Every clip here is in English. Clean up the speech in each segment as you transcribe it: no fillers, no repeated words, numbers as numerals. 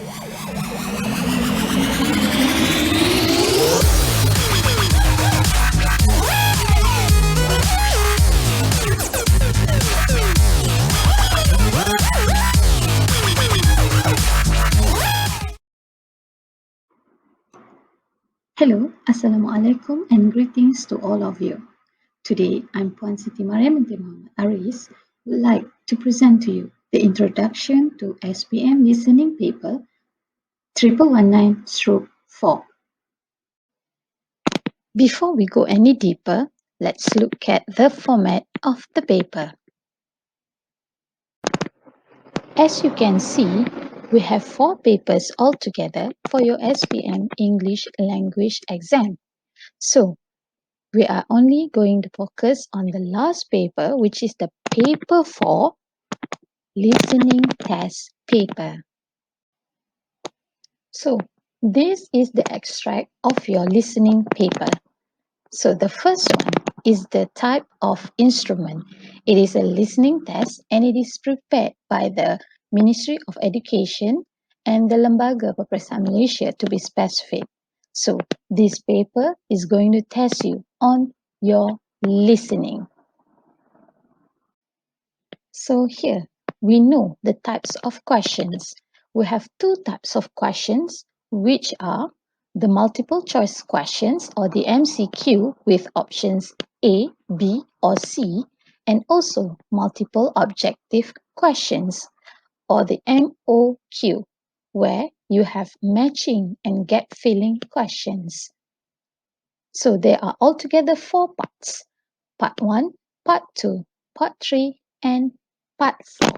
Hello, Assalamualaikum and greetings to all of you. Today, I'm Puan Siti Mariam binti Muhammad Aris, would like to present to you the introduction to SPM listening paper 1119/4. Before we go any deeper, let's look at the format of the paper. As you can see, we have 4 papers altogether for your SPM English language exam. So, we are only going to focus on the last paper, which is the paper 4, listening test paper. So, this is the extract of your listening paper. So, the first one is the type of instrument. It is a listening test and it is prepared by the Ministry of Education and the Lembaga Peperiksaan Malaysia to be specific. So, this paper is going to test you on your listening. So here, we know the types of questions. We have 2 types of questions, which are the multiple choice questions or the MCQ with options A, B or C, and also multiple objective questions or the MOQ, where you have matching and gap filling questions. So there are altogether 4 parts. Part 1, Part 2, Part 3 and Part 4.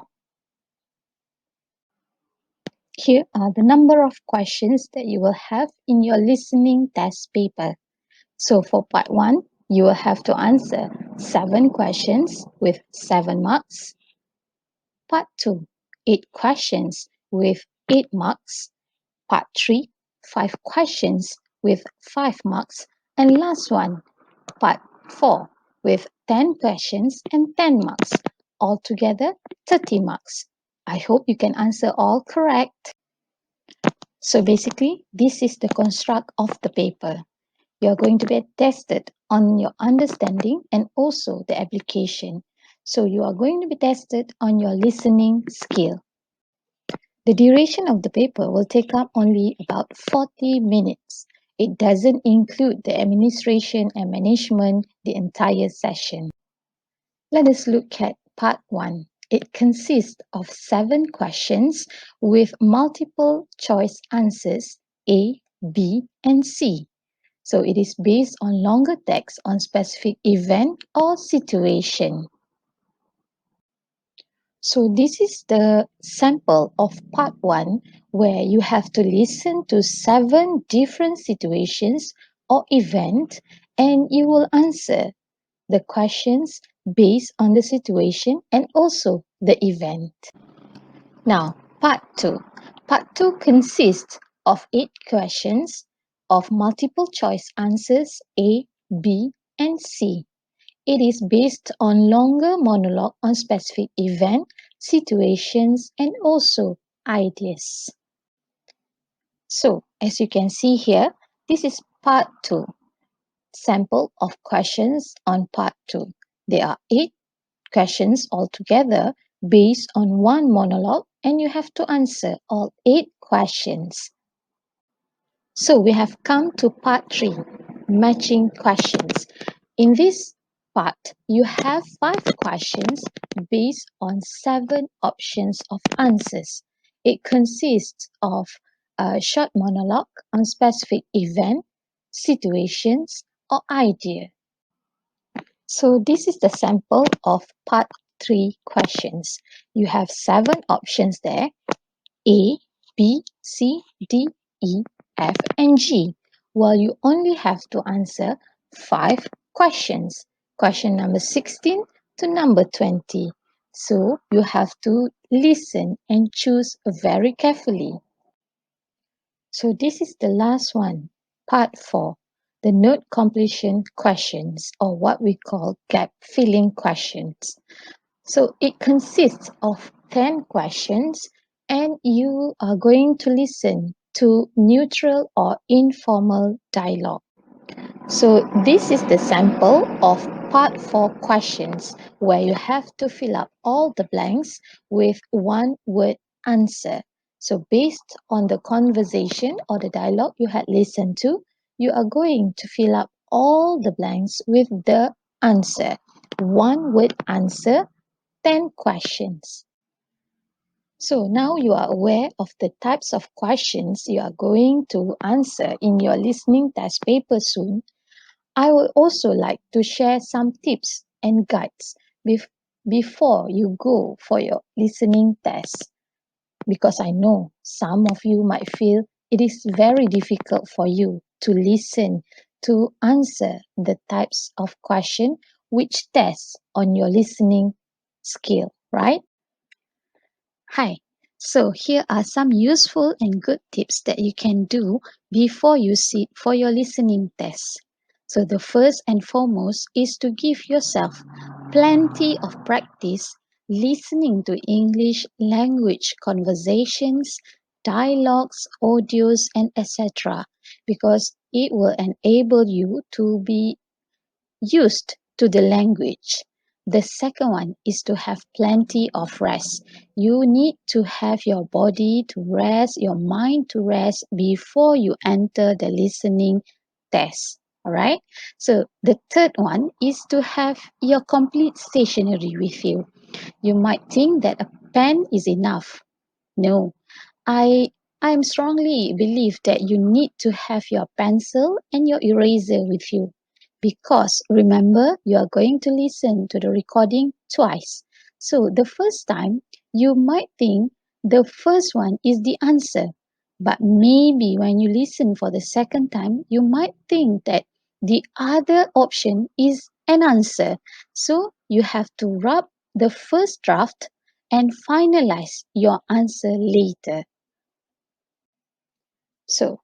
Here are the number of questions that you will have in your listening test paper. So for Part 1, you will have to answer 7 questions with 7 marks. Part 2, 8 questions with 8 marks. Part 3, 5 questions with 5 marks. And last one, Part 4, with 10 questions and 10 marks. Altogether, 30 marks. I hope you can answer all correct. So basically, this is the construct of the paper. You're going to be tested on your understanding and also the application. So you are going to be tested on your listening skill. The duration of the paper will take up only about 40 minutes. It doesn't include the administration and management, the entire session. Let us look at part 1. It consists of 7 questions with multiple choice answers A, B, and C. So it is based on longer text on specific event or situation. So this is the sample of part 1 where you have to listen to 7 different situations or event and you will answer the questions based on the situation and also the event. Now, part 2. Part 2 consists of 8 questions of multiple choice answers A, B, and C. It is based on longer monologue on specific event, situations, and also ideas. So, as you can see here, this is part 2. Sample of questions on part 2. There are 8 questions altogether based on one monologue and you have to answer all 8 questions. So we have come to part 3, matching questions. In this part, you have 5 questions based on 7 options of answers. It consists of a short monologue on specific event, situations, or idea. So this is the sample of part 3 questions. You have 7 options there, A, B, C, D, E, F, and G, while you only have to answer 5 questions. Question number 16 to number 20. So you have to listen and choose very carefully. So this is the last one, part 4. The note completion questions, or what we call gap filling questions. So it consists of 10 questions And you are going to listen to neutral or informal dialogue. So this is the sample of part 4 questions where you have to fill up all the blanks with one word answer. So based on the conversation or the dialogue you had listened to, you are going to fill up all the blanks with the answer. One word answer, 10 questions. So now you are aware of the types of questions you are going to answer in your listening test paper soon. I would also like to share some tips and guides before you go for your listening test, because I know some of you might feel it is very difficult for you to listen to answer the types of question which test on your listening skill, right? Hi. So here are some useful and good tips that you can do before you sit for your listening test. So the first and foremost is to give yourself plenty of practice listening to English language conversations, dialogues, audios, and etc. because it will enable you to be used to the language. The second one is to have plenty of rest. You need to have your body to rest, your mind to rest before you enter the listening test. All right. So the third one is to have your complete stationery with you. You might think that a pen is enough. No, I I am strongly believe that you need to have your pencil and your eraser with you, because remember you are going to listen to the recording twice. So the first time you might think the first one is the answer, but maybe when you listen for the second time you might think that the other option is an answer. So you have to rub the first draft and finalize your answer later. So,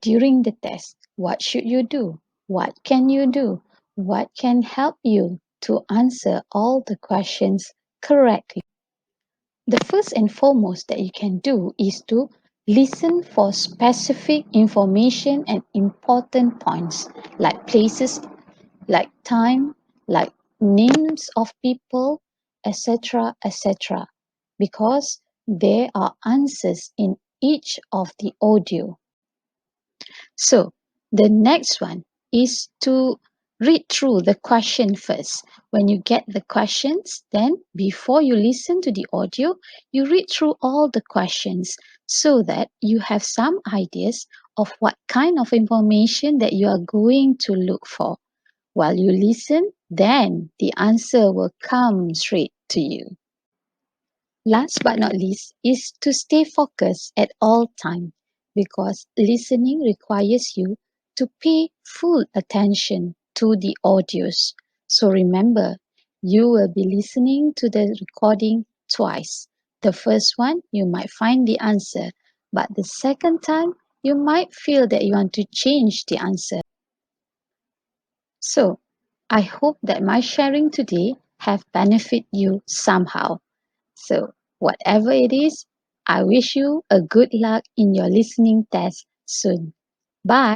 during the test, what should you do? What can you do? What can help you to answer all the questions correctly? The first and foremost that you can do is to listen for specific information and important points, like places, like time, like names of people, etc., etc., because there are answers in each of the audio. So the next one is to read through the question first. When you get the questions, then before you listen to the audio, you read through all the questions so that you have some ideas of what kind of information that you are going to look for. While you listen, then the answer will come straight to you. Last but not least is to stay focused at all time, because listening requires you to pay full attention to the audios. So remember, you will be listening to the recording twice. The first one, you might find the answer, but the second time, you might feel that you want to change the answer. So, I hope that my sharing today have benefit you somehow. So, whatever it is, I wish you a good luck in your listening test soon. Bye.